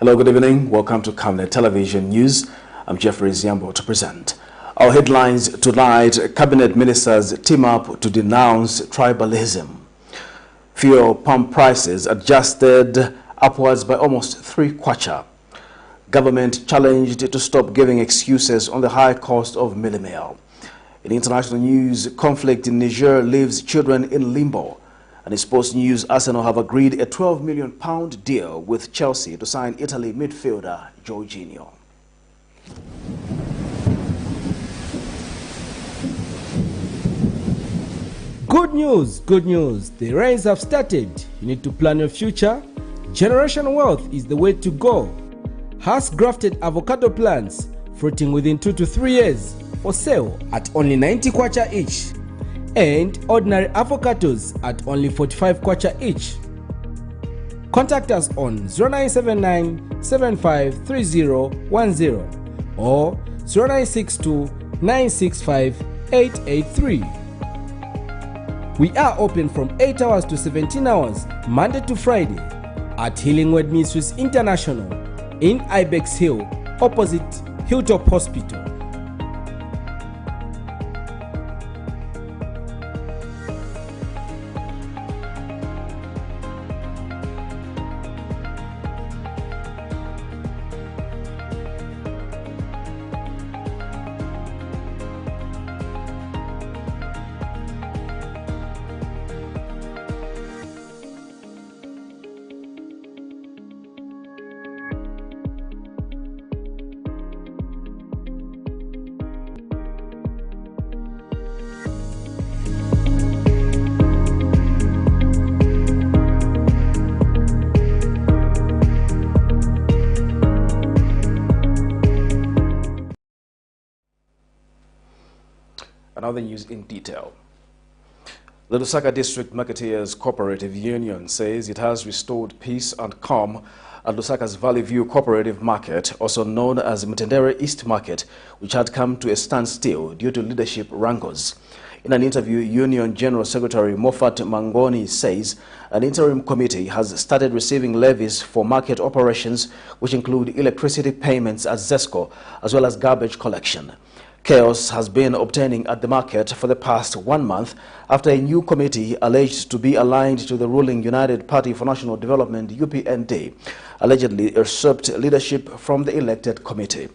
Hello, good evening. Welcome to Camnet Television News. I'm Jeffrey Ziambo to present. Our headlines tonight: Cabinet ministers team up to denounce tribalism. Fuel pump prices adjusted upwards by almost 3 kwacha. Government challenged to stop giving excuses on the high cost of mealie meal. In international news, conflict in Niger leaves children in limbo. And in sports news, Arsenal have agreed a £12 million deal with Chelsea to sign Italy midfielder JORGINHO. Good news, good news. The rains have started. You need to plan your future. Generational wealth is the way to go. Has grafted avocado plants fruiting within 2 to 3 years for sale at only 90 kwacha each. And ordinary avocados at only 45 kwacha each. Contact us on 0979 753010 or 0962 965 883. We are open from 8 hours to 17 hours, Monday to Friday, at Healing Word Ministries International in Ibex Hill, opposite Hilltop Hospital. Another news in detail. The Lusaka District Marketeers Cooperative Union says it has restored peace and calm at Lusaka's Valley View Cooperative Market, also known as Mtendere East Market, which had come to a standstill due to leadership wrangles. In an interview, Union General Secretary Moffat Mangoni says an interim committee has started receiving levies for market operations, which include electricity payments at ZESCO, as well as garbage collection. Chaos has been obtaining at the market for the past 1 month after a new committee alleged to be aligned to the ruling United Party for National Development UPND allegedly usurped leadership from the elected committee.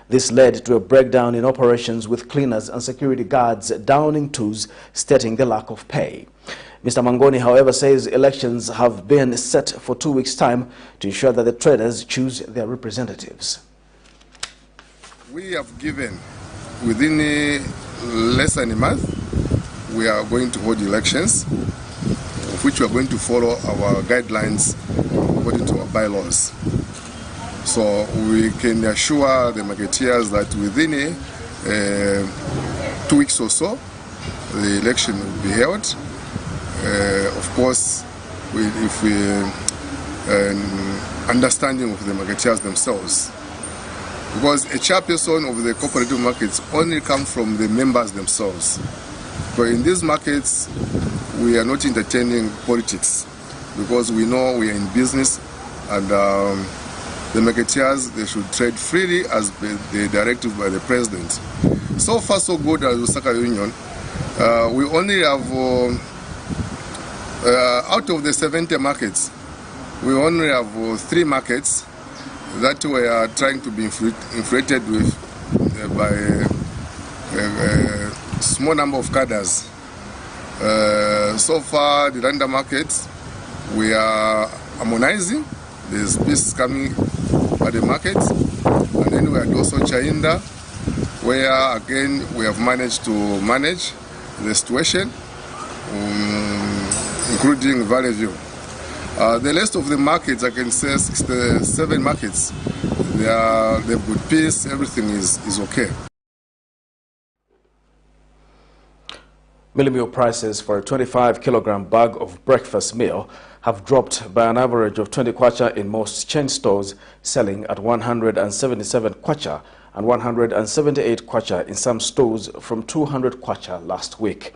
This led to a breakdown in operations, with cleaners and security guards downing tools, stating the lack of pay. Mr. Mangoni, however, says elections have been set for 2 weeks' time to ensure that the traders choose their representatives. We have given, within less than a month, we are going to hold elections, of which we are going to follow our guidelines according to our bylaws. So we can assure the marketeers that within 2 weeks or so, the election will be held. Of course, if we understanding of the marketeers themselves. Because a chairperson of the cooperative markets only comes from the members themselves. But in these markets, we are not entertaining politics, because we know we are in business, and the marketeers, they should trade freely as the directive by the president. So far, so good at Lusaka Union. We only have, out of the 70 markets, we only have 3 markets that we are trying to be inflated with by a small number of cadres. So far, the Rwanda markets, we are harmonizing. There's peace coming at the market. And then we had also Chainda, where again we have managed to manage the situation, including Valley View. The rest of the markets, I can say 67 markets, they've good peace, everything is okay. Mealie meal prices for a 25-kilogram bag of breakfast meal have dropped by an average of 20 kwacha in most chain stores, selling at 177 kwacha and 178 kwacha in some stores from 200 kwacha last week.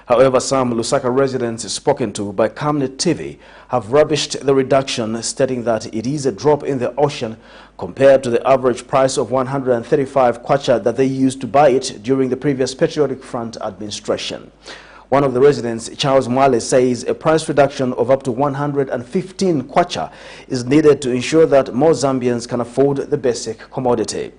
However, some Lusaka residents spoken to by Camnet TV have rubbished the reduction, stating that it is a drop in the ocean compared to the average price of 135 kwacha that they used to buy it during the previous Patriotic Front administration. One of the residents, Charles Mwale, says a price reduction of up to 115 kwacha is needed to ensure that more Zambians can afford the basic commodity.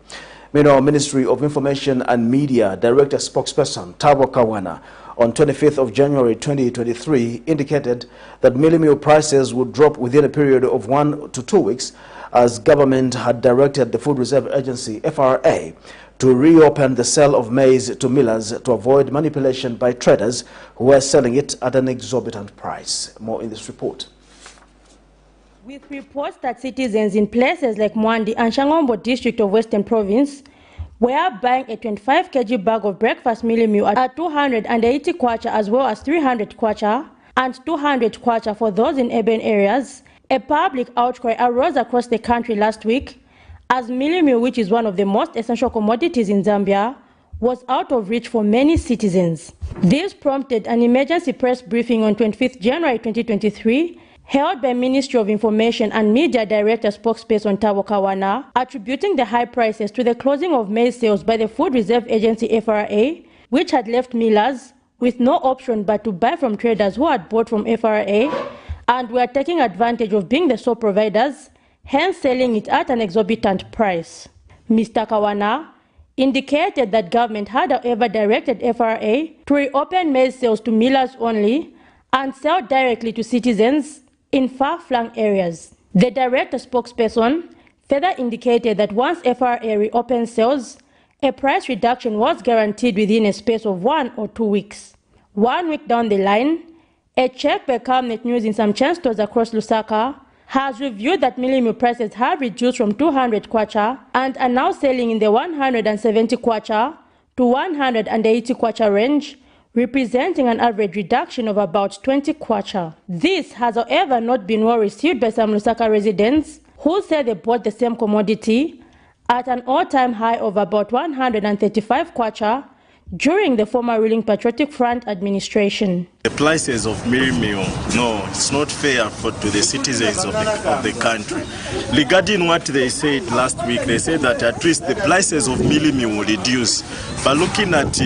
Meanwhile, Ministry of Information and Media Director Spokesperson Tabo Kawana on 25th of January 2023 indicated that mealie meal prices would drop within a period of 1 to 2 weeks, as government had directed the Food Reserve Agency (FRA) to reopen the sale of maize to millers to avoid manipulation by traders who are selling it at an exorbitant price. More in this report. With reports that citizens in places like Mwandi and Shangombo district of Western Province were buying a 25 kg bag of breakfast mealie meal at 280 kwacha as well as 300 kwacha and 200 kwacha for those in urban areas, a public outcry arose across the country last week as mealie meal, which is one of the most essential commodities in Zambia, was out of reach for many citizens. This prompted an emergency press briefing on 25th January 2023 held by Ministry of Information and Media Director Spokesperson Tabo Kawana, attributing the high prices to the closing of maize sales by the Food Reserve Agency (FRA), which had left millers with no option but to buy from traders who had bought from FRA and were taking advantage of being the sole providers, hence selling it at an exorbitant price. Mr. Kawana indicated that government had however directed FRA to reopen maize sales to millers only and sell directly to citizens in far-flung areas. The director spokesperson further indicated that once FRA reopened sales, a price reduction was guaranteed within a space of 1 or 2 weeks. 1 week down the line, a check by Camnet News in some chain stores across Lusaka has revealed that mealie meal prices have reduced from 200 kwacha and are now selling in the 170 kwacha to 180 kwacha range, representing an average reduction of about 20 kwacha. This has, however, not been well received by some Lusaka residents who say they bought the same commodity at an all-time high of about 135 kwacha during the former ruling Patriotic Front administration. The prices of mealie meal, no, it's not fair to the citizens of the country. Regarding what they said last week, they said that at least the prices of mealie meal will reduce. But looking at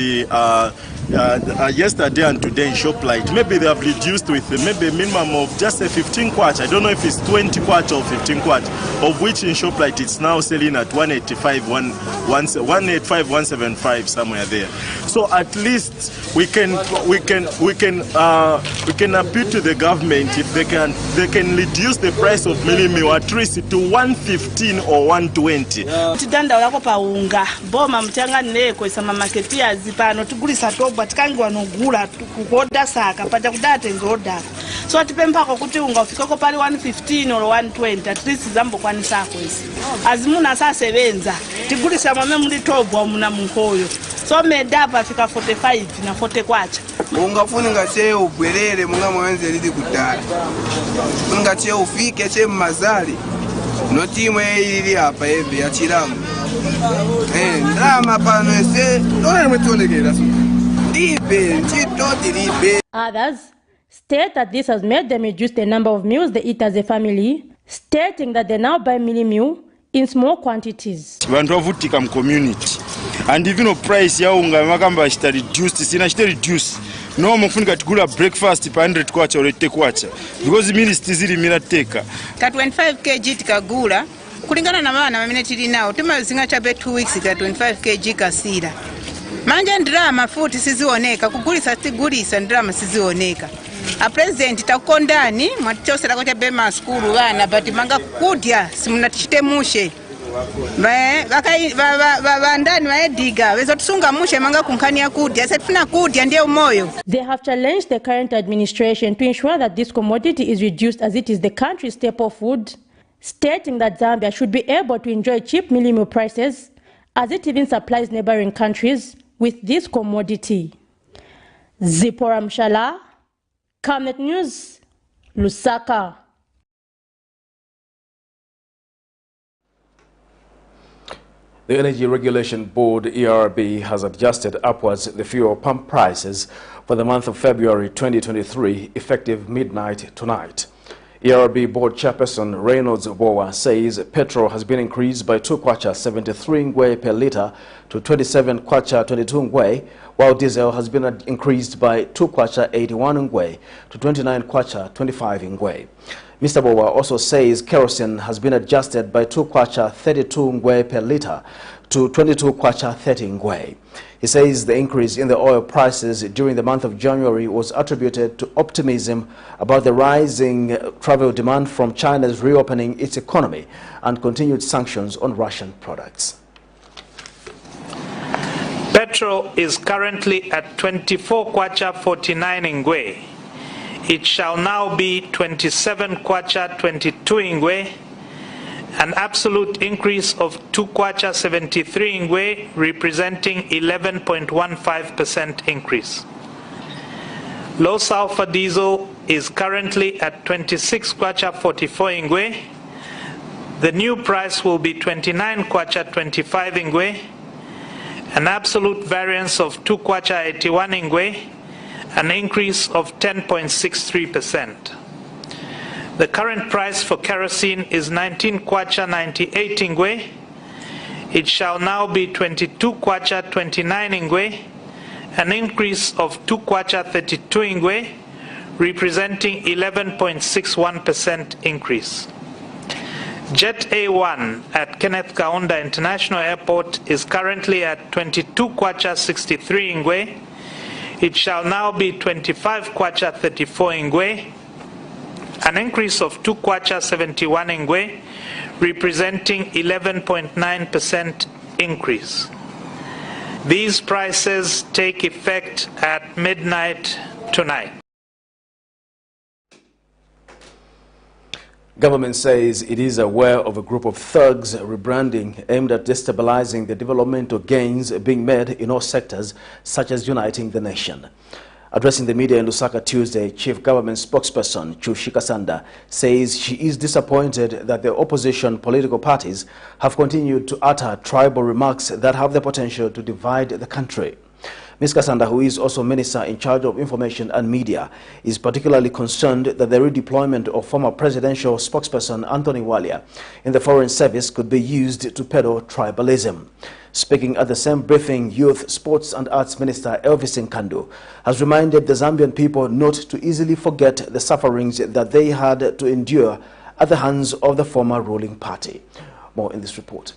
yesterday and today in ShopLite, maybe they have reduced with maybe a minimum of just a 15 kwacha. I don't know if it's 20 kwacha or 15 kwacha, of which in ShopLite it's now selling at 185, 185, 175, somewhere there. So at least we can appeal to the government if they can reduce the price of mealie meal at least to 115 or 120. Tidanda wako unga boma mchanga neko sama marketi ya zipano tugulisa toba tikangi wanogula kukoda saka pata kudate ngoda so atipempa kuti unga ufikako pali 115 or 120 at least zambo kwanisa kwezi azimuna sasebenza tigulisa mame muri tobwa muna munkoyo so medapa fika 45 na 40 kwacha ungafuni ngase ubwerere munga mwenze lidi kudala ungache ufike che mazali notimwe ili hapa hivi ya chiramu ndama pano ese none mwetonegera libe chito dilibe. Others state that this has made them reduce the number of meals they eat as a family, stating that they now buy mealie meal in small quantities. Vantu vavutika mu community and even price ya unga makamba chita reduced sina chita reduce no mufunika tigula breakfast pa 100 kwacha or 80 kwacha because meal stizili mira teka ka 25 kg tikagula kulingana na bana bamene tili nawo timazinga chabe 2 weeks ka 25 kg kasira manje ndrama futi sizioneka kugulisa tigulisa ndrama sizioneka a president takondani mwatichosera ko chabe ma school bana but manga kudya simunatitemushe They have challenged the current administration to ensure that this commodity is reduced as it is the country's staple food, stating that Zambia should be able to enjoy cheap mealie meal prices as it even supplies neighboring countries with this commodity. Zipora Mshala, Camnet News, Lusaka. The Energy Regulation Board, ERB, has adjusted upwards the fuel pump prices for the month of February 2023, effective midnight tonight. ERB Board Chairperson Reynolds Bowa says petrol has been increased by 2 kwacha 73 ngwe per litre to 27 kwacha 22 ngwe, while diesel has been increased by 2 kwacha 81 ngwe to 29 kwacha 25 ngwe. Mr. Bowa also says kerosene has been adjusted by 2 kwacha 32 ngwe per litre to 22 kwacha 30 ngwe. He says the increase in the oil prices during the month of January was attributed to optimism about the rising travel demand from China's reopening its economy and continued sanctions on Russian products. Petrol is currently at 24 kwacha 49 ngwe. It shall now be 27 kwacha 22 ngwe, an absolute increase of 2 kwacha 73 ngwe, representing 11.15% increase. Low sulfur diesel is currently at 26 kwacha 44 ngwe. The new price will be 29 kwacha 25 ngwe, an absolute variance of 2 kwacha 81 ngwe, an increase of 10.63%. The current price for kerosene is 19 kwacha 98 ngwe. It shall now be 22 kwacha 29 ngwe, an increase of 2 kwacha 32 ngwe, representing 11.61% increase. Jet A1 at Kenneth Kaunda International Airport is currently at 22 kwacha 63 ngwe. It shall now be 25 kwacha 34 ngwe, an increase of 2 kwacha 71 ngwe, representing 11.9% increase. These prices take effect at midnight tonight. Government says it is aware of a group of thugs rebranding aimed at destabilizing the developmental gains being made in all sectors, such as uniting the nation. Addressing the media in Lusaka Tuesday, Chief Government Spokesperson Chushika Sanda says she is disappointed that the opposition political parties have continued to utter tribal remarks that have the potential to divide the country. Ms. Kasanda, who is also Minister in charge of Information and Media, is particularly concerned that the redeployment of former presidential spokesperson Anthony Walia in the Foreign Service could be used to peddle tribalism. Speaking at the same briefing, Youth, Sports and Arts Minister Elvis Nkandu has reminded the Zambian people not to easily forget the sufferings that they had to endure at the hands of the former ruling party. More in this report.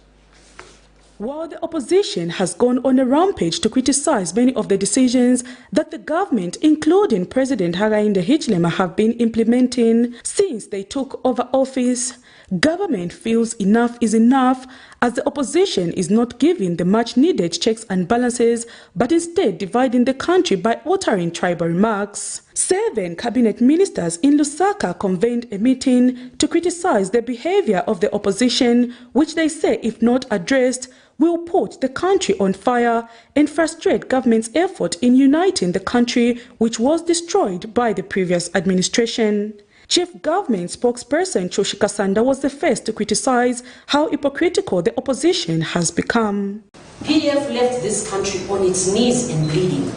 While the opposition has gone on a rampage to criticize many of the decisions that the government, including President Hakainde Hichilema, have been implementing since they took over office, government feels enough is enough, as the opposition is not giving the much-needed checks and balances, but instead dividing the country by uttering tribal remarks. 7 cabinet ministers in Lusaka convened a meeting to criticize the behavior of the opposition, which they say, if not addressed, will put the country on fire and frustrate government's effort in uniting the country, which was destroyed by the previous administration. Chief Government Spokesperson Chushika Sanda was the first to criticize how hypocritical the opposition has become. PF left this country on its knees and bleeding,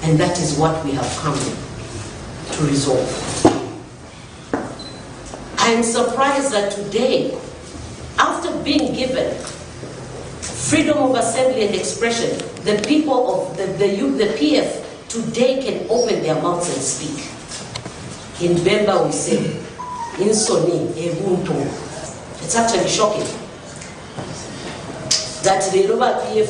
and that is what we have come to resolve. I am surprised that today, after being given freedom of assembly and expression, the people of the youth, the PF, today can open their mouths and speak. In Bemba we say, in Soni, Ebuntu. It's actually shocking that the Yoruba PF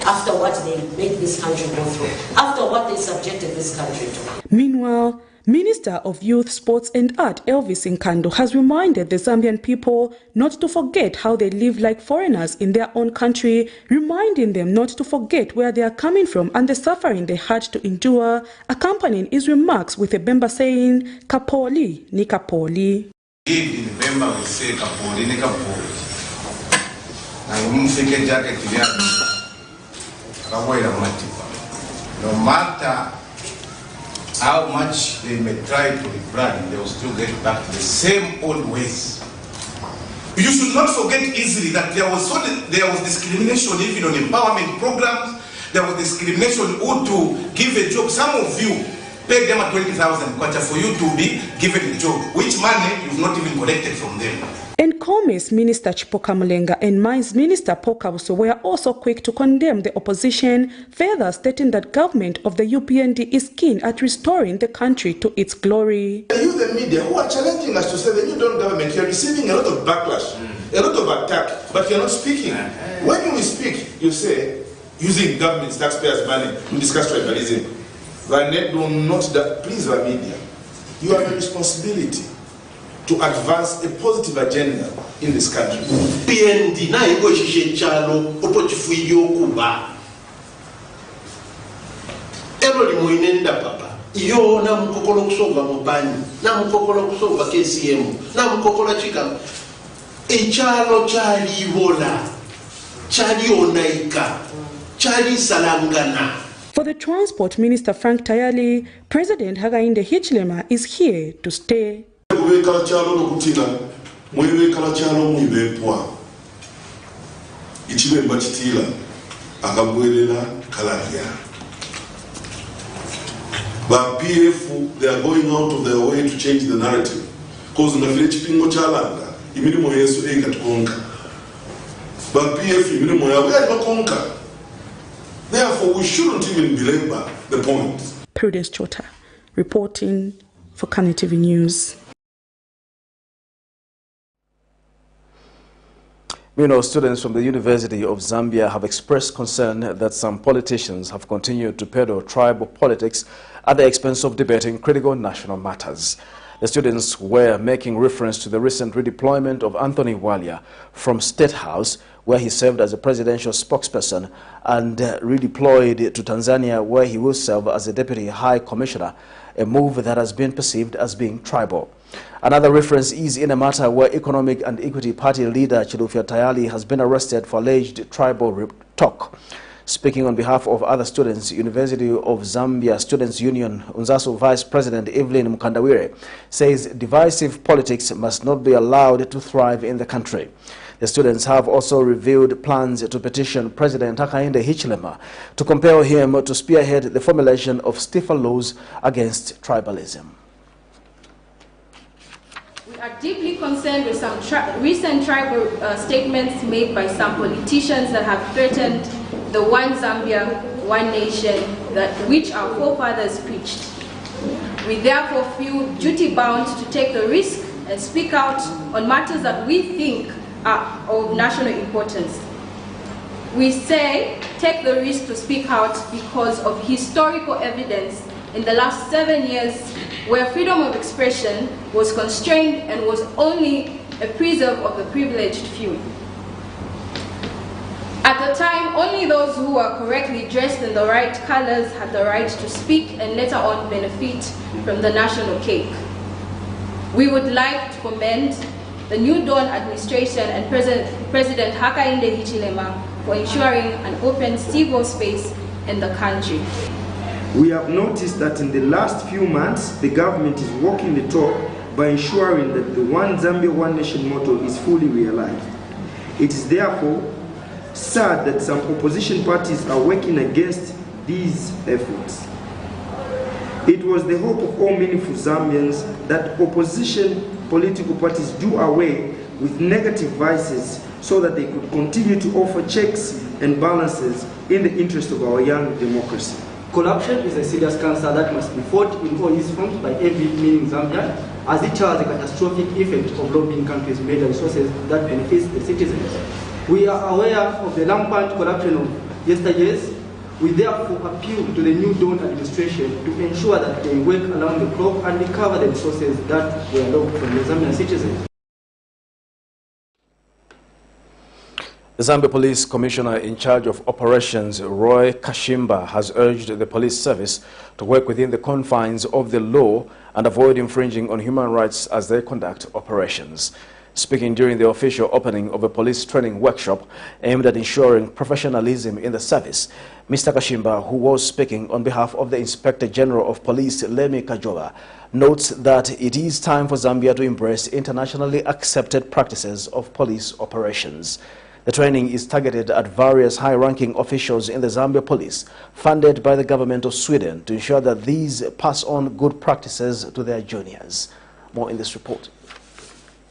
after what they made this country go through, after what they subjected this country to. Meanwhile, Minister of Youth, Sports and Art Elvis Nkandu has reminded the Zambian people not to forget how they live like foreigners in their own country, reminding them not to forget where they are coming from and the suffering they had to endure, accompanying his remarks with a Bemba saying, Kapoli ni Kapoli. In Bemba we say Kapoli ni Kapoli. No matter how much they may try to rebrand, they will still get back to the same old ways. You should not forget easily that there was discrimination even on empowerment programs. There was discrimination who to give a job. Some of you paid them at 20,000 kwacha for you to be given a job, which money you've not even collected from them. And Commerce Minister Chipoka Mulenga and Mines Minister Paul Kabuso were also quick to condemn the opposition, further stating that government of the UPND is keen at restoring the country to its glory. You, the media, who are challenging us to say the new Dawn government, you're receiving a lot of backlash, a lot of attack, but you're not speaking. When you speak, you say, using government's taxpayers' money to discuss tribalism. Please, the media, you have a responsibility to advance a positive agenda in this country. PND na ego shishe chalo otochifuyo kuba. Ero li moinenda papa. Iyo na mkokolo kusova mubani, na mkokolo kusova KCM, na mkokolo chika. Chalo chali wola, chali onaika, chali salangana. For the Transport Minister Frank Tayali, President Hakainde Hichilema is here to stay. Kuwekala chalo nokutina mwewekala chalo mwibepwa ichibe mbachitila akabwelela kalahya but PF they are going out of their way to change the narrative because ngafile chipingo chalanga imirimo yesu ekatukonka but PF imirimo yabo yakonka. Therefore we shouldn't even belabor the point. Prudence Chota reporting for Camnet TV News. Meanwhile, students from the University of Zambia have expressed concern that some politicians have continued to peddle tribal politics at the expense of debating critical national matters. The students were making reference to the recent redeployment of Anthony Walia from State House, where he served as a presidential spokesperson, and redeployed to Tanzania, where he will serve as a deputy high commissioner, a move that has been perceived as being tribal. Another reference is in a matter where Economic and Equity Party leader Chilufya Tayali has been arrested for alleged tribal talk. Speaking on behalf of other students, University of Zambia Students' Union, UNZASU Vice President Evelyn Mukandawire says divisive politics must not be allowed to thrive in the country. The students have also revealed plans to petition President Hakainde Hichilema to compel him to spearhead the formulation of stiffer laws against tribalism. We are deeply concerned with some recent tribal statements made by some politicians that have threatened the one Zambia, one nation, which our forefathers preached. We therefore feel duty-bound to take the risk and speak out on matters that we think are of national importance. We say take the risk to speak out because of historical evidence in the last 7 years where freedom of expression was constrained and was only a preserve of the privileged few. At the time, only those who were correctly dressed in the right colors had the right to speak and later on benefit from the national cake. We would like to commend the New Dawn administration and President Hakainde Hichilema for ensuring an open civil space in the country. We have noticed that in the last few months, the government is walking the talk by ensuring that the One Zambia, One Nation motto is fully realized. It is therefore sad that some opposition parties are working against these efforts. It was the hope of all meaningful Zambians that opposition political parties do away with negative vices so that they could continue to offer checks and balances in the interest of our young democracy. Corruption is a serious cancer that must be fought in all its forms by every meaning Zambian, as it has a catastrophic effect of lobbying countries' major resources that benefits the citizens. We are aware of the rampant corruption of yesteryears. We therefore appeal to the New Dawn administration to ensure that they work around the clock and recover the resources that were locked from the Zambian citizens. The Zambia Police Commissioner in charge of operations, Roy Kashimba, has urged the police service to work within the confines of the law and avoid infringing on human rights as they conduct operations. Speaking during the official opening of a police training workshop aimed at ensuring professionalism in the service, Mr. Kashimba, who was speaking on behalf of the Inspector General of Police, Lemi Kajoba, notes that it is time for Zambia to embrace internationally accepted practices of police operations. The training is targeted at various high-ranking officials in the Zambia police, funded by the government of Sweden, to ensure that these pass on good practices to their juniors. More in this report.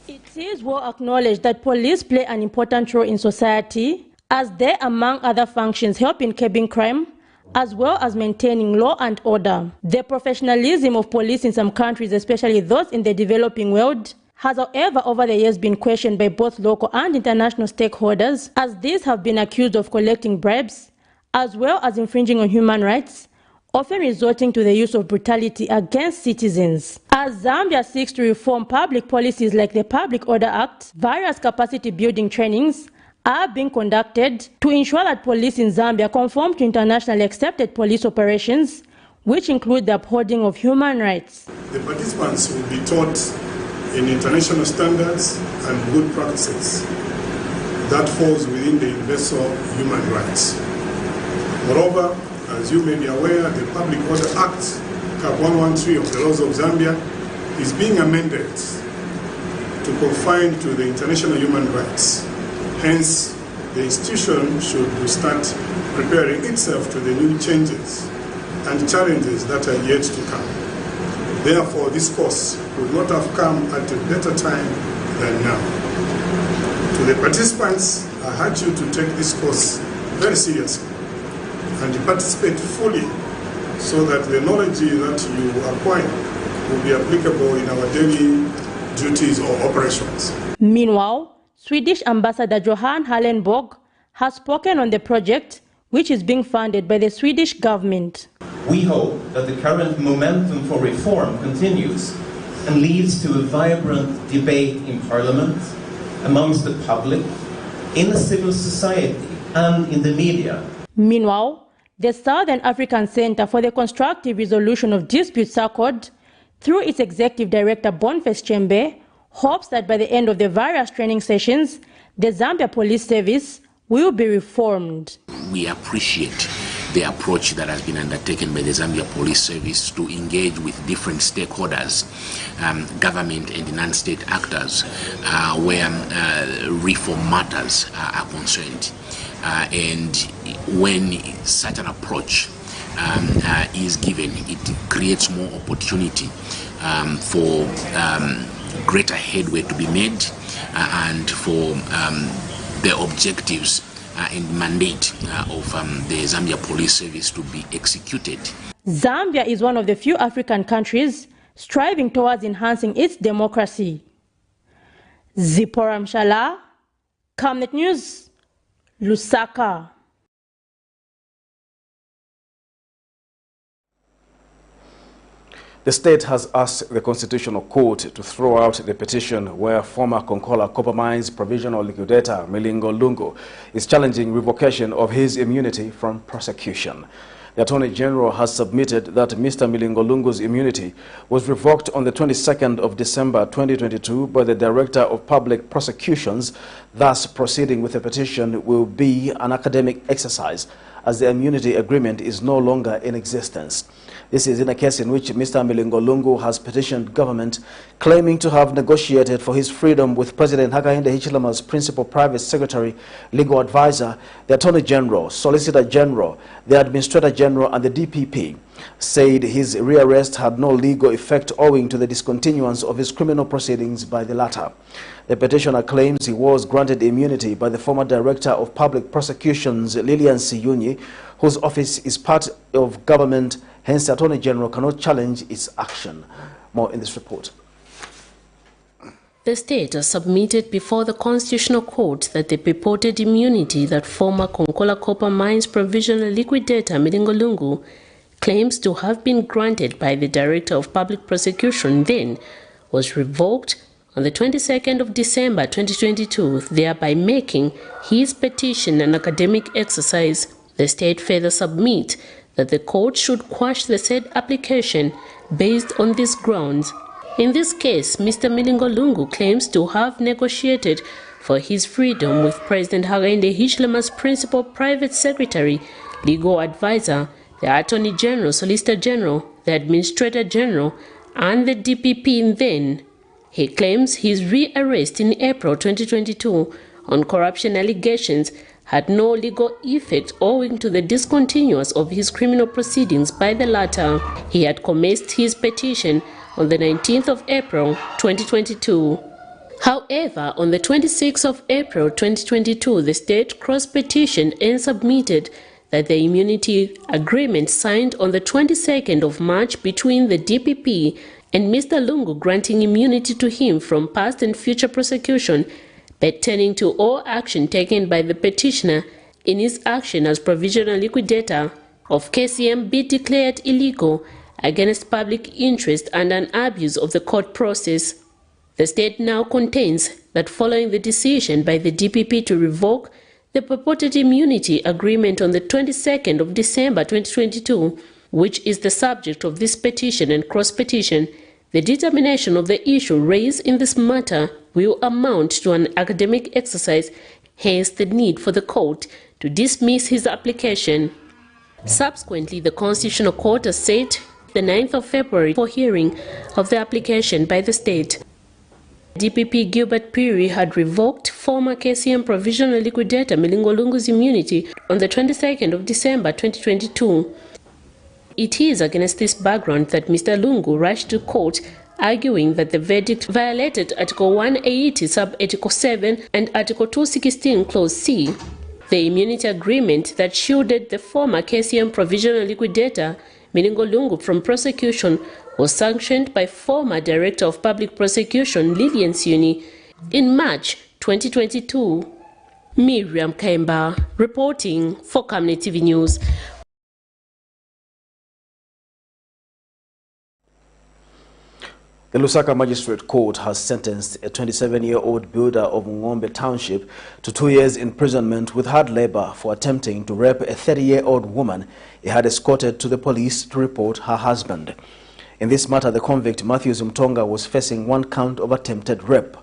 It is well acknowledged that police play an important role in society, as they, among other functions, help in curbing crime, as well as maintaining law and order. The professionalism of police in some countries, especially those in the developing world, has, however, over the years been questioned by both local and international stakeholders, as these have been accused of collecting bribes, as well as infringing on human rights, often resorting to the use of brutality against citizens. As Zambia seeks to reform public policies like the Public Order Act, various capacity-building trainings are being conducted to ensure that police in Zambia conform to internationally accepted police operations, which include the upholding of human rights. The participants will be taught in international standards and good practices that falls within the universal human rights. Moreover, as you may be aware, the Public Order Act, Cap 113 of the laws of Zambia, is being amended to confine to the international human rights. Hence, the institution should start preparing itself to the new changes and challenges that are yet to come. Therefore, this course would not have come at a better time than now. To the participants, I urge you to take this course very seriously and participate fully so that the knowledge that you acquire will be applicable in our daily duties or operations. Meanwhile, Swedish Ambassador Johan Hallenborg has spoken on the project, which is being funded by the Swedish government. We hope that the current momentum for reform continues and leads to a vibrant debate in Parliament, amongst the public, in civil society and in the media. Meanwhile, the Southern African Center for the Constructive Resolution of Disputes, SACOD, through its Executive Director Boniface Chembe, hopes that by the end of the various training sessions, the Zambia Police Service will be reformed. We appreciate the approach that has been undertaken by the Zambia Police Service to engage with different stakeholders, government and non-state actors, where reform matters are concerned. And when such an approach is given, it creates more opportunity for greater headway to be made and for the objectives and mandate of the Zambia Police Service to be executed. Zambia is one of the few African countries striving towards enhancing its democracy. Zipporah Mshala, Camnet News, Lusaka. The state has asked the Constitutional Court to throw out the petition where former Konkola Copper Mines provisional liquidator Milingo Lungu is challenging revocation of his immunity from prosecution. The Attorney General has submitted that Mr. Milingo Lungu's immunity was revoked on the 22nd of December 2022 by the Director of Public Prosecutions. Thus, proceeding with the petition will be an academic exercise, as the immunity agreement is no longer in existence. This is in a case in which Mr. Milingo Lungu has petitioned government, claiming to have negotiated for his freedom with President Hakainde Hichilema's principal private secretary, legal advisor, the Attorney General, Solicitor General, the Administrator General, and the DPP, said his rearrest had no legal effect owing to the discontinuance of his criminal proceedings by the latter. The petitioner claims he was granted immunity by the former Director of Public Prosecutions, Lilian Siyunyi, whose office is part of government. Hence, the Attorney General cannot challenge its action. More in this report. The state has submitted before the Constitutional Court that the purported immunity that former Konkola Copper Mines provisional liquidator Milingo Lungu claims to have been granted by the Director of Public Prosecution then was revoked on the 22nd of December 2022, thereby making his petition an academic exercise. The state further submits that the court should quash the said application based on these grounds. In this case, Mr. Milingolungu claims to have negotiated for his freedom with President Hakainde Hichilema's principal private secretary, legal advisor, the Attorney General, Solicitor General, the Administrator General, and the DPP then. He claims his rearrest in April 2022 on corruption allegations had no legal effect owing to the discontinuance of his criminal proceedings by the latter. He had commenced his petition on the 19th of April 2022. However, on the 26th of April 2022, the state cross-petitioned and submitted that the immunity agreement signed on the 22nd of March between the DPP and Mr. Lungu granting immunity to him from past and future prosecution, pertaining to all action taken by the petitioner in his action as provisional liquidator of KCM be declared illegal against public interest and an abuse of the court process. The state now contends that following the decision by the DPP to revoke the purported immunity agreement on the 22nd of December 2022, which is the subject of this petition and cross-petition, the determination of the issue raised in this matter will amount to an academic exercise, hence the need for the court to dismiss his application. Subsequently, the Constitutional Court has set the 9th of February for hearing of the application by the state. DPP Gilbert Piri had revoked former KCM provisional liquidator Milingolungu's immunity on the 22nd of December 2022. It is against this background that Mr. Lungu rushed to court, arguing that the verdict violated Article 180, Sub-Article 7 and Article 216, Clause C. The immunity agreement that shielded the former KCM provisional liquidator Milingolungu from prosecution was sanctioned by former Director of Public Prosecution Lillian Siuni in March 2022. Miriam Kaimba reporting for Camnet TV News. The Lusaka Magistrate Court has sentenced a 27-year-old builder of Ngombe Township to 2 years imprisonment with hard labor for attempting to rape a 30-year-old woman he had escorted to the police to report her husband. In this matter, the convict Matthews Mtonga was facing 1 count of attempted rape.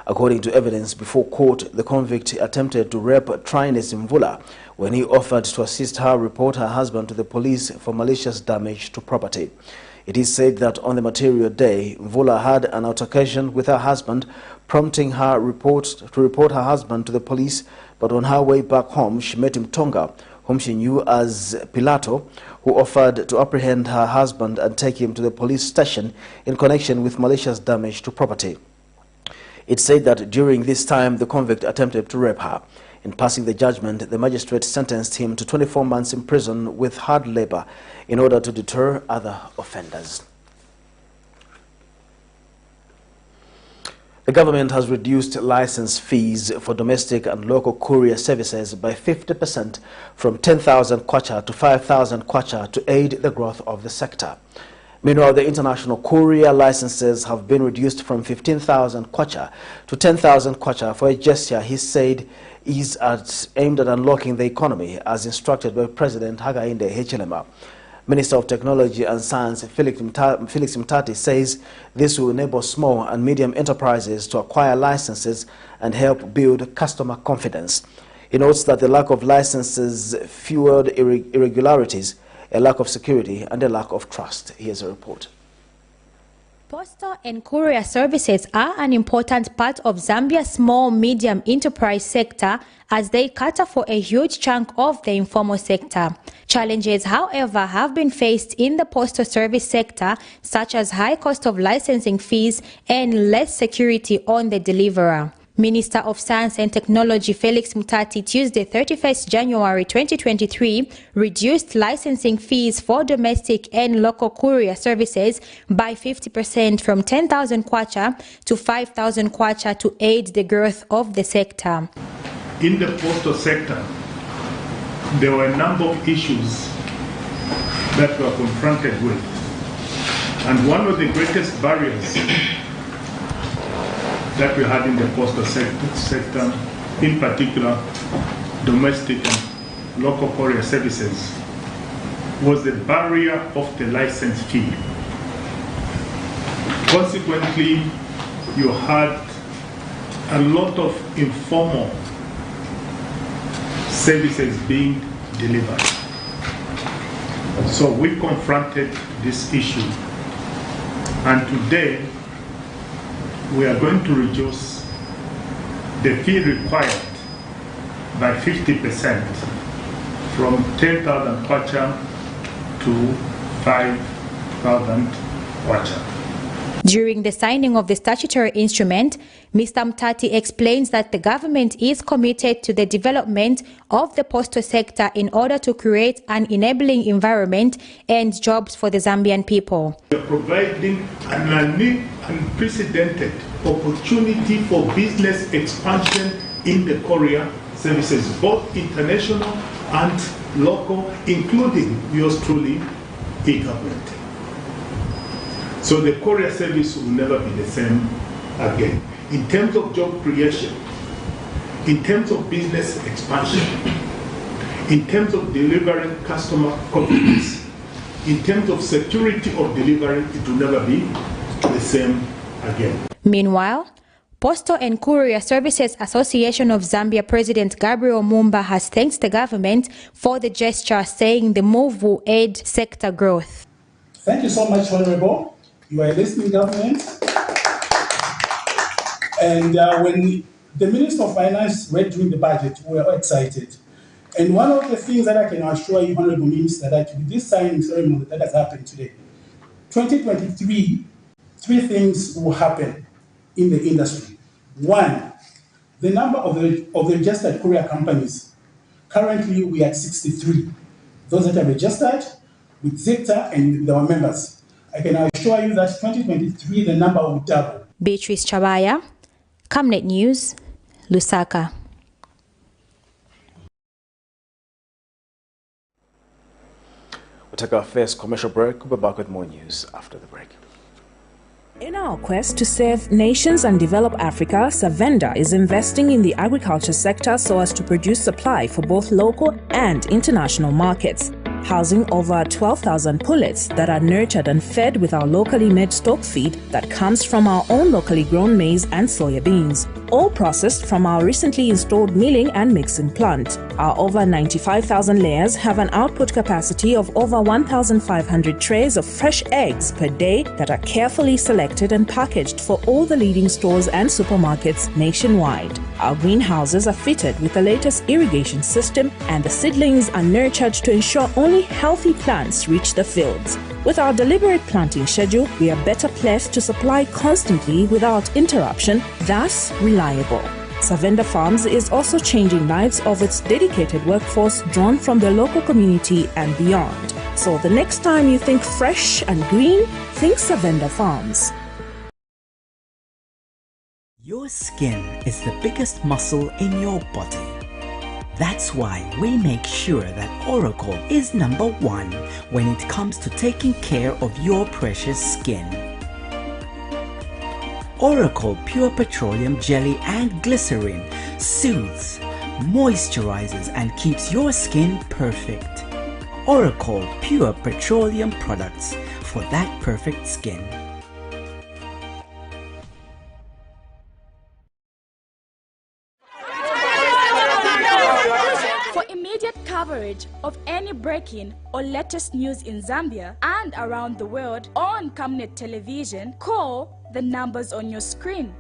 According to evidence before court, the convict attempted to rape Trines Mvula when he offered to assist her report her husband to the police for malicious damage to property. It is said that on the material day, Mvula had an altercation with her husband, prompting her to report her husband to the police, but on her way back home, she met Mtonga, whom she knew as Pilato, who offered to apprehend her husband and take him to the police station in connection with malicious damage to property. It said that during this time, the convict attempted to rape her. In passing the judgment, the magistrate sentenced him to 24 months in prison with hard labor in order to deter other offenders. The government has reduced license fees for domestic and local courier services by 50% from 10,000 kwacha to 5,000 kwacha to aid the growth of the sector. Meanwhile, the international courier licenses have been reduced from 15,000 kwacha to 10,000 kwacha for a gesture he said is aimed at unlocking the economy, as instructed by President Hakainde Hichilema. Minister of Technology and Science Felix Mtati says this will enable small and medium enterprises to acquire licenses and help build customer confidence. He notes that the lack of licenses fueled irregularities, a lack of security and a lack of trust. Here's a report. Postal and courier services are an important part of Zambia's small-medium enterprise sector as they cater for a huge chunk of the informal sector. Challenges, however, have been faced in the postal service sector, such as high cost of licensing fees and less security on the deliverer. Minister of Science and Technology Felix Mtati Tuesday 31st January 2023 reduced licensing fees for domestic and local courier services by 50% from 10,000 kwacha to 5,000 kwacha to aid the growth of the sector. In the postal sector, there were a number of issues that we were confronted with. And one of the greatest barriers that we had in the postal sector, in particular domestic and local courier services, was the barrier of the license fee. Consequently, you had a lot of informal services being delivered. So we confronted this issue, and today we are going to reduce the fee required by 50% from 10,000 kwacha to 5,000 kwacha. During the signing of the statutory instrument, Mr. Mtati explains that the government is committed to the development of the postal sector in order to create an enabling environment and jobs for the Zambian people. We are providing an unprecedented opportunity for business expansion in the courier services, both international and local, including yours truly, e-government. So the courier service will never be the same again. In terms of job creation, in terms of business expansion, in terms of delivering customer confidence, in terms of security of delivery, it will never be the same again. Meanwhile, Postal and Courier Services Association of Zambia President Gabriel Mumba has thanked the government for the gesture, saying the move will aid sector growth. Thank you so much, Honorable. You are a listening government. And when the Minister of Finance read during the budget, we were all excited. And one of the things that I can assure you, Honorable Minister, that with this signing ceremony that has happened today, 2023, 3 things will happen in the industry. 1, the number of the registered courier companies. Currently, we are at 63. Those that are registered with ZECTA and with our members. I can assure you that 2023, the number will double. Beatrice Chabaya, Camnet News, Lusaka. We'll take our first commercial break. We'll be back with more news after the break. In our quest to serve nations and develop Africa, Savenda is investing in the agriculture sector so as to produce supply for both local and international markets, housing over 12,000 pullets that are nurtured and fed with our locally made stock feed that comes from our own locally grown maize and soya beans, all processed from our recently installed milling and mixing plant. Our over 95,000 layers have an output capacity of over 1,500 trays of fresh eggs per day that are carefully selected and packaged for all the leading stores and supermarkets nationwide. Our greenhouses are fitted with the latest irrigation system, and the seedlings are nurtured to ensure only healthy plants reach the fields. With our deliberate planting schedule, we are better placed to supply constantly without interruption, thus reliable. Savenda Farms is also changing lives of its dedicated workforce drawn from the local community and beyond. So the next time you think fresh and green, think Savenda Farms. Your skin is the biggest muscle in your body. That's why we make sure that Oracle is #1 when it comes to taking care of your precious skin. Oracle Pure Petroleum Jelly and Glycerin soothes, moisturizes and keeps your skin perfect. Oracle Pure Petroleum products for that perfect skin. For immediate coverage of any breaking or latest news in Zambia and around the world on Camnet television, call the numbers on your screen.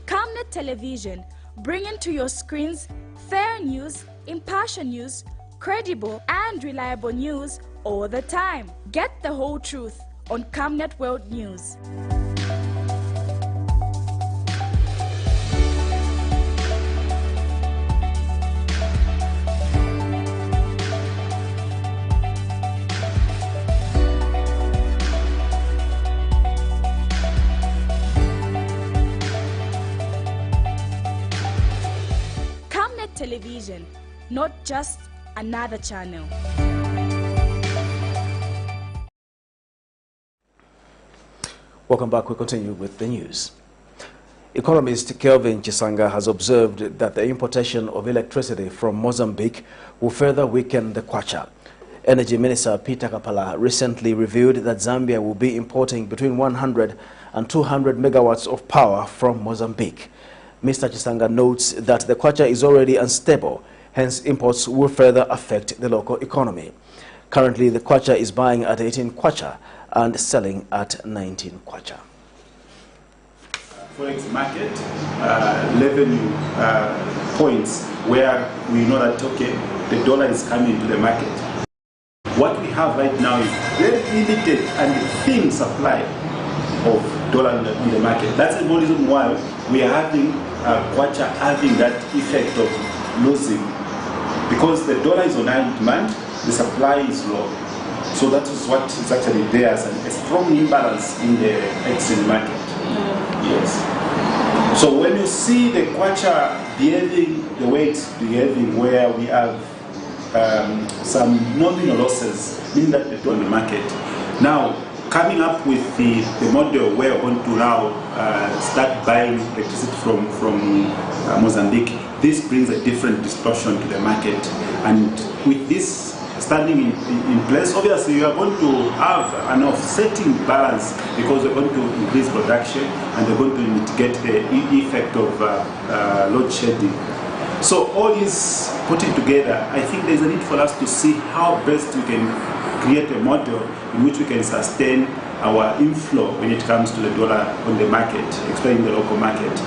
Camnet television, bringing to your screens fair news, impartial news, credible and reliable news all the time. Get the whole truth on Camnet World News. Camnet Television, not just another channel. Welcome back. We continue with the news. Economist Kelvin Chisanga has observed that the importation of electricity from Mozambique will further weaken the kwacha. Energy Minister Peter Kapala recently revealed that Zambia will be importing between 100 and 200 megawatts of power from Mozambique. Mr. Chisanga notes that the kwacha is already unstable, hence imports will further affect the local economy. Currently, the kwacha is buying at 18 kwacha and selling at 19 kwacha. Forex market revenue points where we know that, okay, the dollar is coming to the market. What we have right now is very limited and thin supply of dollar on the market. That's the reason why we are having kwacha having that effect of losing, because the dollar is on high demand, the supply is low. So that is what is actually there as a strong imbalance in the exchange market. Yes. So when you see the kwacha behaving the way it's behaving, where we have some nominal losses, meaning that they're on the market. Now, coming up with the model where we're going to now start buying electricity from Mozambique, this brings a different distortion to the market. And with this standing in place, obviously you are going to have an offsetting balance, because they're going to increase production and they're going to mitigate the effect of load shedding. So all this putting together, I think there's a need for us to see how best we can create a model in which we can sustain our inflow when it comes to the dollar on the market, especially in the local market.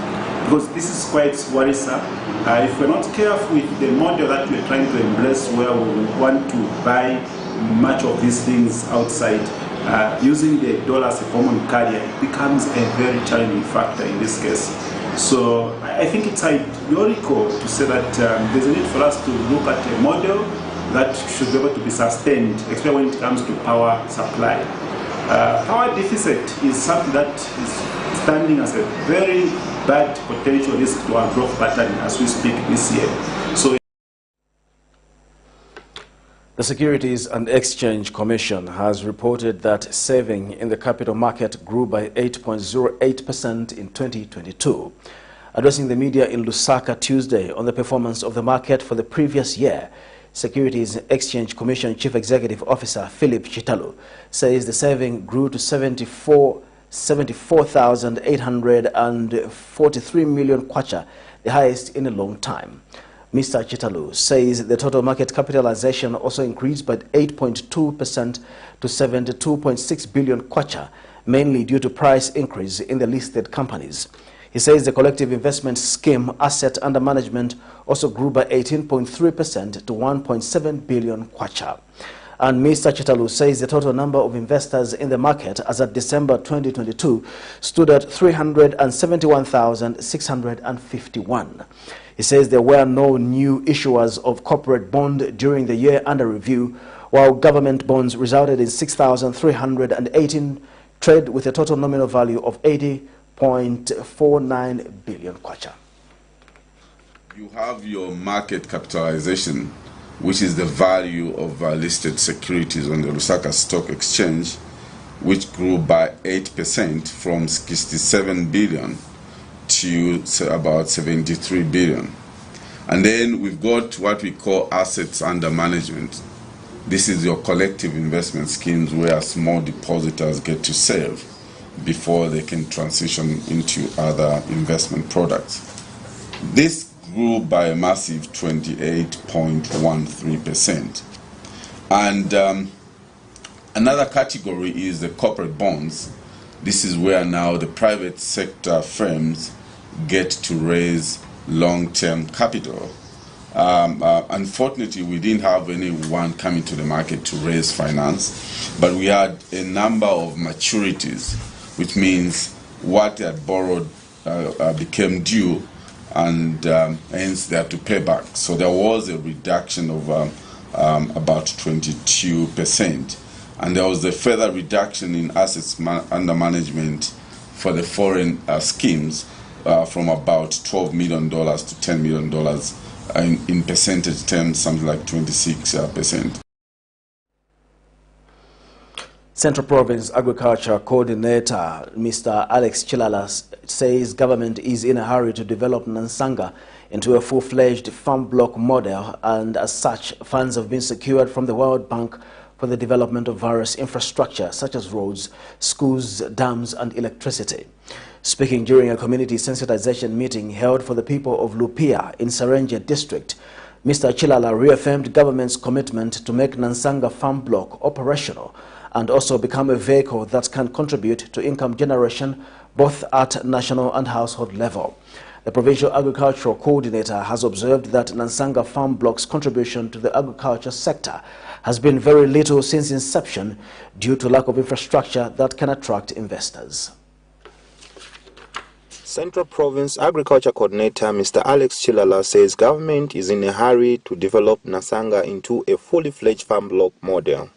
Because this is quite worrisome. If we're not careful with the model that we're trying to embrace, where we want to buy much of these things outside, using the dollar as a common carrier, it becomes a very challenging factor in this case. So I think it's ideological to say that there's a need for us to look at a model that should be able to be sustained, especially when it comes to power supply. Power deficit is something that is standing as a very bad potential risk to our growth pattern as we speak this year. So the Securities and Exchange Commission has reported that saving in the capital market grew by 8.08% in 2022. Addressing the media in Lusaka Tuesday on the performance of the market for the previous year, Securities and Exchange Commission Chief Executive Officer Philip Chitalu says the saving grew to 74,843 million kwacha, the highest in a long time. Mr. Chitalu says the total market capitalization also increased by 8.2% to 72.6 billion kwacha, mainly due to price increase in the listed companies. He says the collective investment scheme asset under management also grew by 18.3% to 1.7 billion kwacha. And Mr. Chitalu says the total number of investors in the market as at December 2022 stood at 371,651. He says there were no new issuers of corporate bond during the year under review, while government bonds resulted in 6,318 trade with a total nominal value of 80.49 billion kwacha. You have your market capitalization, which is the value of listed securities on the Lusaka Stock Exchange, which grew by 8% from 67 billion to about 73 billion. And then we've got what we call assets under management. This is your collective investment schemes where small depositors get to save before they can transition into other investment products. This grew by a massive 28.13%. And another category is the corporate bonds. This is where now the private sector firms get to raise long-term capital. Unfortunately, we didn't have anyone coming to the market to raise finance, but we had a number of maturities, which means what they had borrowed became due, and hence they had to pay back. So there was a reduction of about 22%. And there was a further reduction in assets under management for the foreign schemes from about $12 million to $10 million, in percentage terms, something like 26%. Central Province Agriculture Coordinator Mr. Alex Chilala says government is in a hurry to develop Nansanga into a full-fledged farm block model, and as such, funds have been secured from the World Bank for the development of various infrastructure such as roads, schools, dams and electricity. Speaking during a community sensitization meeting held for the people of Lupia in Serenje district, Mr. Chilala reaffirmed government's commitment to make Nansanga farm block operational and also become a vehicle that can contribute to income generation both at national and household level. The Provincial Agricultural Coordinator has observed that Nansanga farm block's contribution to the agriculture sector has been very little since inception due to lack of infrastructure that can attract investors. Central Province Agriculture Coordinator Mr. Alex Chilala says government is in a hurry to develop Nansanga into a fully fledged farm block model,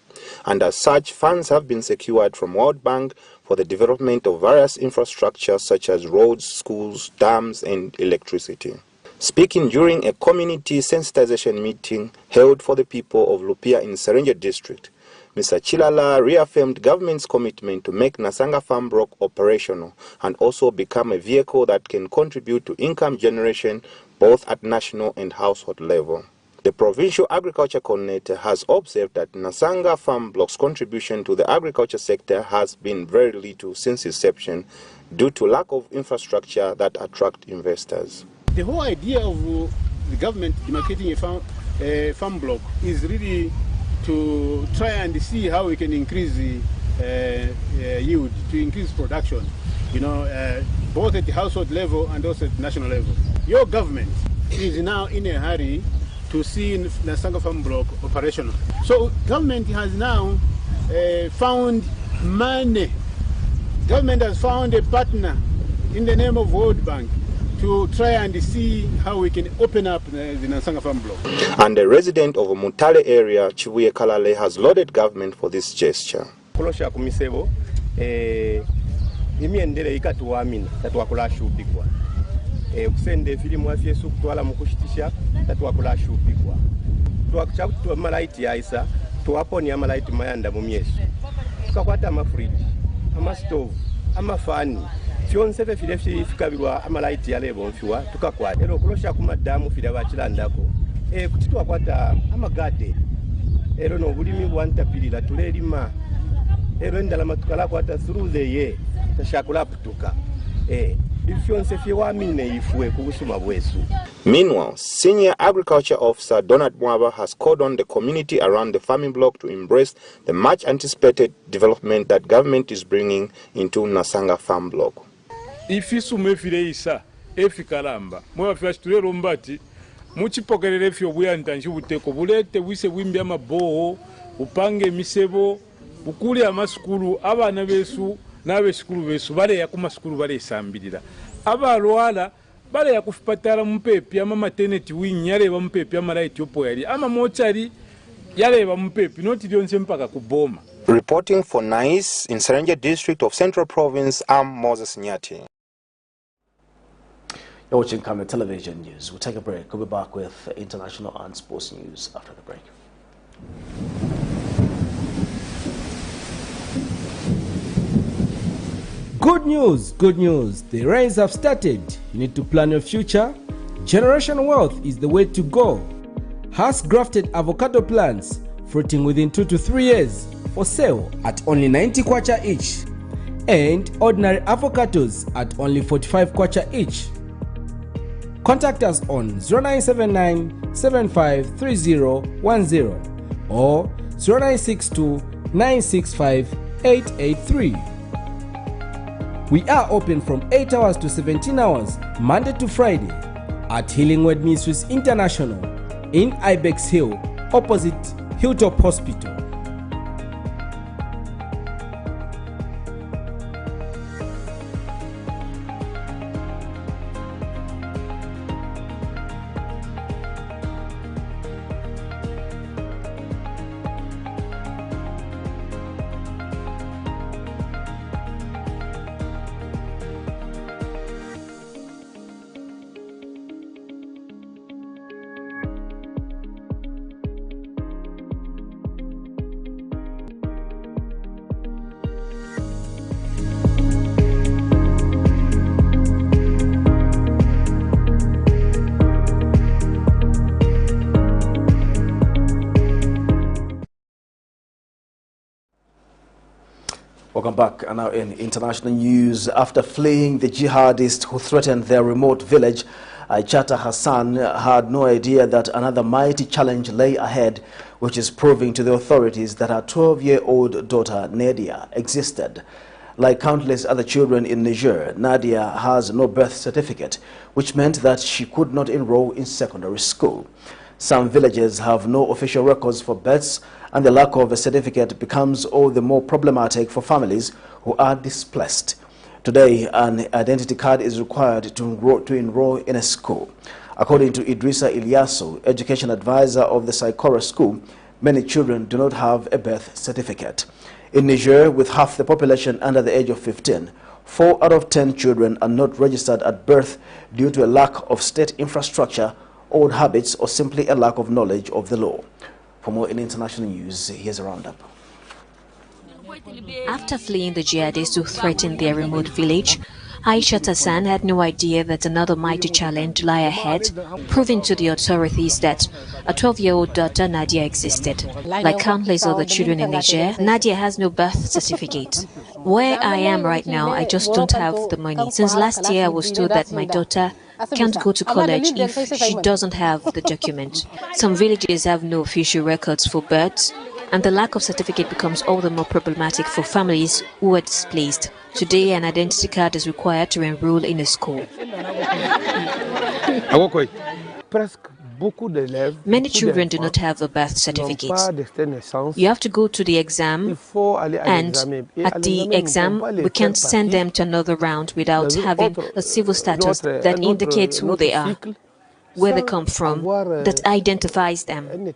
and as such, funds have been secured from World Bank for the development of various infrastructure such as roads, schools, dams and electricity. Speaking during a community sensitization meeting held for the people of Lupia in Serenje district, Mr. Chilala reaffirmed government's commitment to make Nansanga farm block operational and also become a vehicle that can contribute to income generation both at national and household level. The Provincial Agriculture Coordinator has observed that Nansanga farm block's contribution to the agriculture sector has been very little since inception due to lack of infrastructure that attract investors. The whole idea of the government demarcating a farm block is really to try and see how we can increase the yield, to increase production, both at the household level and also at the national level. Your government is now in a hurry to see Nansanga farm block operational. So government has now found money. Government has found a partner in the name of World Bank to try and see how we can open up the Nansanga farm block. And the resident of Mutale area, Chibuye Kalale, has lauded government for this gesture. Kulosha kumisebo imiendele ikatuamina tatwakula shupikwa kusende filimu afyesu kutwala mukushitisha tatwakula shupikwa twakucha malaiti yaisa twaponi amalaiti mayanda mumyesu tukakwata amafriji amastove amafani fyonse file fikabirwa amalaiti yalebo mfiwa tukakwata ero kulosha kumadamu file bachilandako kuti twakwata amagade ero no bulimi bwantapilira tulelima ero endala matukala kwata through the year tashakula putuka Meanwhile, Senior Agriculture Officer Donald Mwaba has called on the community around the farming block to embrace the much anticipated development that government is bringing into Nansanga farm block. Ifisume fileisa efikalamba mwa fiastule rombati muchipokelele fyo buyantanji buteko bulete wise wimbi amaboho upange misebo bukuli amasukulu abana besu nabe sikulu besu bale yakuma sikulu bale sambirira abalwala bale yakufipatala mpepi ama maternity wing yale ba mpepi ama right yopo yali ama mochari yale ba mpepi noti lyonse mpaka kuboma. Reporting for NICE in Serenje district of Central Province, I'm Moses Nyati. You're watching Camnet Television News. We'll take a break. We'll be back with international and sports news after the break. Good news, good news. The rains have started. You need to plan your future. Generational wealth is the way to go. Has grafted avocado plants fruiting within 2 to 3 years for sale at only 90 kwacha each, and ordinary avocados at only 45 kwacha each. Contact us on 0979 753010 or 0962 965 883. We are open from 8 hours to 17 hours, Monday to Friday, at Healing Word Ministries International in Ibex Hill, opposite Hilltop Hospital. Welcome back. And now in international news, after fleeing the jihadists who threatened their remote village, Chata Hassan had no idea that another mighty challenge lay ahead, which is proving to the authorities that her 12-year-old daughter, Nadia, existed. Like countless other children in Niger, Nadia has no birth certificate, which meant that she could not enroll in secondary school. Some villages have no official records for births, and the lack of a certificate becomes all the more problematic for families who are displaced. Today, an identity card is required to enroll in a school. According to Idrissa Ilyasu, education advisor of the Saikora school, many children do not have a birth certificate. In Niger, with half the population under the age of 15, 4 out of 10 children are not registered at birth due to a lack of state infrastructure, old habits, or simply a lack of knowledge of the law. For more in international news, here's a roundup. After fleeing the jihadists who threatened their remote village, Aisha Hassan had no idea that another mighty challenge lay ahead, proving to the authorities that a 12-year-old daughter, Nadia, existed. Like countless other children in Niger, Nadia has no birth certificate. Where I am right now, I just don't have the money. Since last year, I was told that my daughter can't go to college if she doesn't have the document. Some villages have no official records for births, and the lack of certificate becomes all the more problematic for families who are displaced. Today, an identity card is required to enroll in a school. Many children do not have a birth certificate. You have to go to the exam, and at the exam, we can't send them to another round without having a civil status that indicates who they are, where they come from, that identifies them.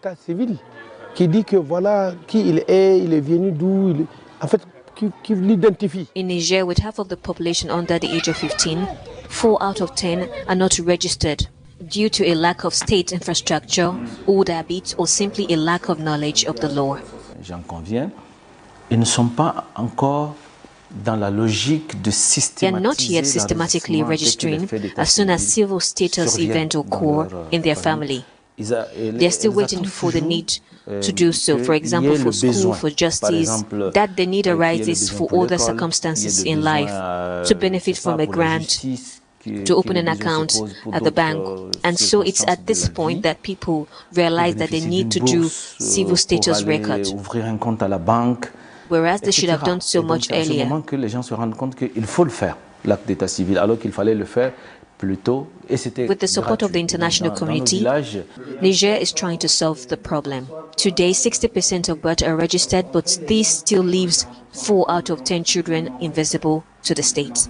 In Niger, with half of the population under the age of 15, 4 out of 10 are not registered due to a lack of state infrastructure, old habits, or simply a lack of knowledge of the law. J'en conviens, ils ne sont pas encore dans la logique de They are not yet systematically registering as soon as civil status events occur in their family. They are still waiting for the need to do so, for example, for school, for justice, that the need arises for other circumstances in life, to benefit from a grant, to open an account at the bank. And so it's at this point that people realize that they need to do civil status records, whereas they should have done so much earlier. With the support of the international community, Niger is trying to solve the problem. Today, 60% of births are registered, but this still leaves 4 out of 10 children invisible to the state.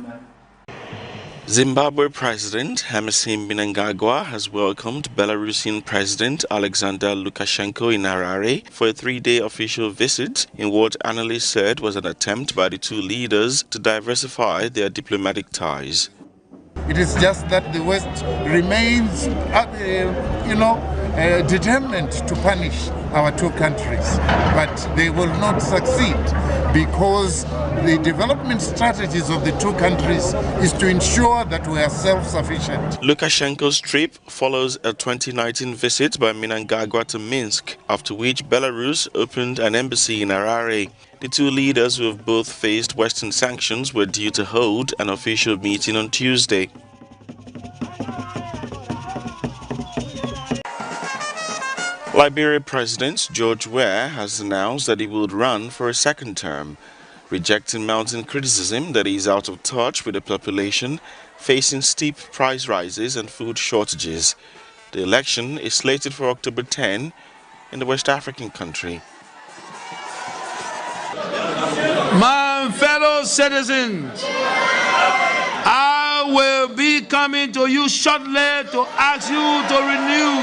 Zimbabwe President Emmerson Mnangagwa has welcomed Belarusian President Alexander Lukashenko in Harare for a 3-day official visit in what analysts said was an attempt by the two leaders to diversify their diplomatic ties. It is just that the West remains, determined to punish our two countries, but they will not succeed because the development strategies of the two countries is to ensure that we are self-sufficient. Lukashenko's trip follows a 2019 visit by Mnangagwa to Minsk, after which Belarus opened an embassy in Harare. The two leaders, who have both faced Western sanctions, were due to hold an official meeting on Tuesday. Liberia President George Weah has announced that he would run for a second term, rejecting mounting criticism that he is out of touch with the population facing steep price rises and food shortages. The election is slated for October 10 in the West African country. My fellow citizens, I will be coming to you shortly to ask you to renew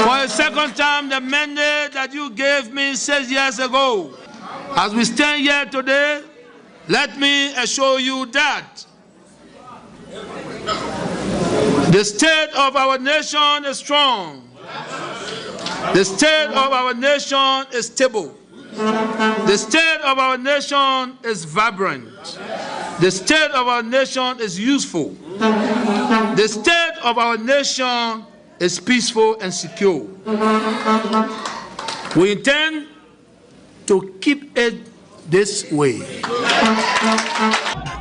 for a second time the mandate that you gave me 6 years ago. As we stand here today, let me assure you that the state of our nation is strong. The state of our nation is stable. The state of our nation is vibrant. The state of our nation is useful. The state of our nation is peaceful and secure. We intend to keep it this way.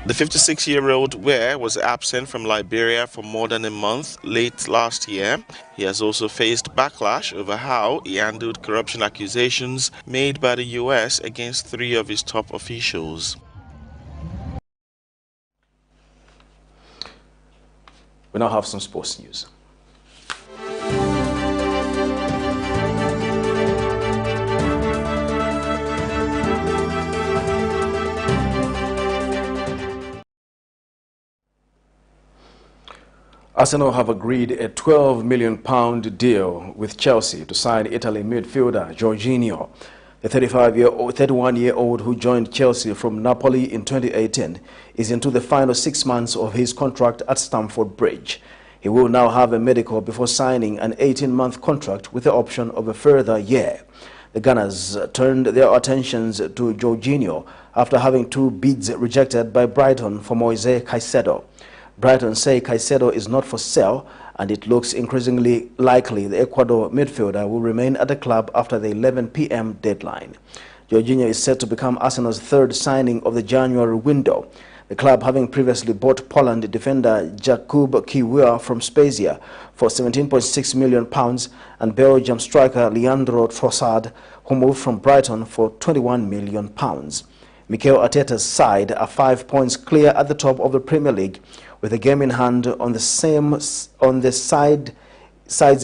The 56-year-old Ware was absent from Liberia for more than a month late last year. He has also faced backlash over how he handled corruption accusations made by the U.S. against 3 of his top officials. We now have some sports news. Arsenal have agreed a £12 million deal with Chelsea to sign Italy midfielder Jorginho. The 31-year-old who joined Chelsea from Napoli in 2018 is into the final 6 months of his contract at Stamford Bridge. He will now have a medical before signing an 18-month contract with the option of a further year. The Gunners turned their attentions to Jorginho after having 2 bids rejected by Brighton for Moise Caicedo. Brighton say Caicedo is not for sale, and it looks increasingly likely the Ecuador midfielder will remain at the club after the 11 p.m. deadline. Jorginho is set to become Arsenal's 3rd signing of the January window, the club having previously bought Poland defender Jakub Kiwior from Spezia for £17.6 million and Belgium striker Leandro Trossard, who moved from Brighton for £21 million. Mikel Arteta's side are 5 points clear at the top of the Premier League, with a game in hand on the sides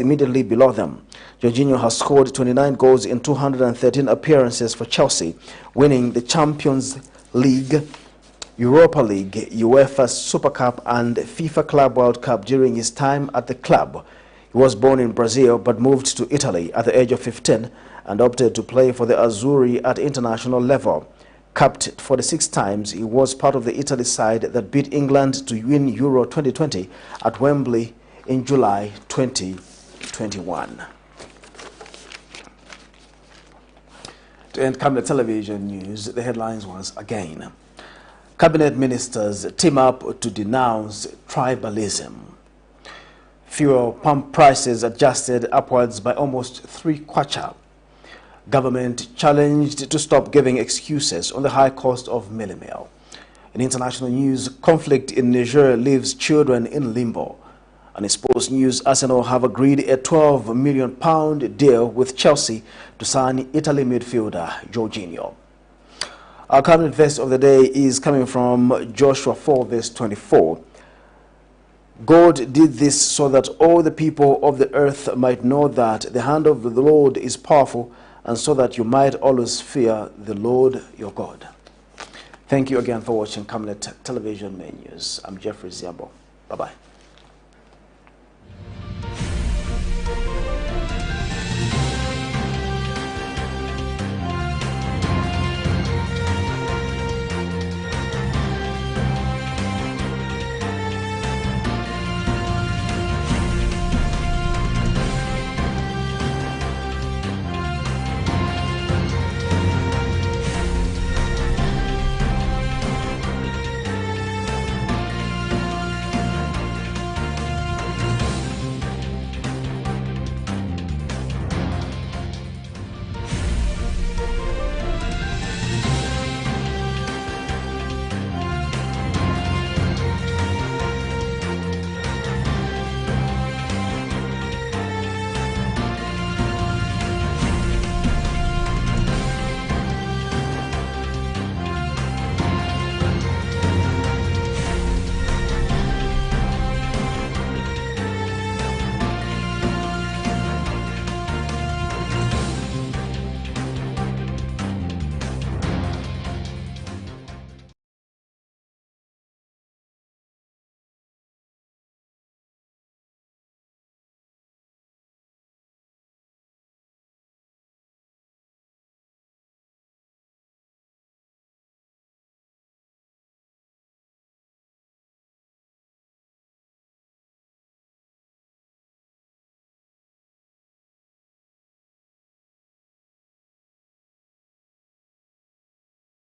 immediately below them. Jorginho has scored 29 goals in 213 appearances for Chelsea, winning the Champions League, Europa League, UEFA Super Cup and FIFA Club World Cup during his time at the club. He was born in Brazil but moved to Italy at the age of 15 and opted to play for the Azzurri at international level. Capped 46 times, he was part of the Italy side that beat England to win Euro 2020 at Wembley in July 2021. To end Camnet television news, the headlines once again. Cabinet ministers team up to denounce tribalism. Fuel pump prices adjusted upwards by almost 3 kwacha. Government challenged to stop giving excuses on the high cost of mealie meal. In international news, conflict in Niger leaves children in limbo. And in sports news, Arsenal have agreed a £12 million deal with Chelsea to sign Italy midfielder Jorginho. Our current verse of the day is coming from Joshua 4 verse 24. God did this so that all the people of the earth might know that the hand of the Lord is powerful, and so that you might always fear the Lord your God. Thank you again for watching Camnet Television Main News. I'm Jeffrey Ziambo. Bye-bye.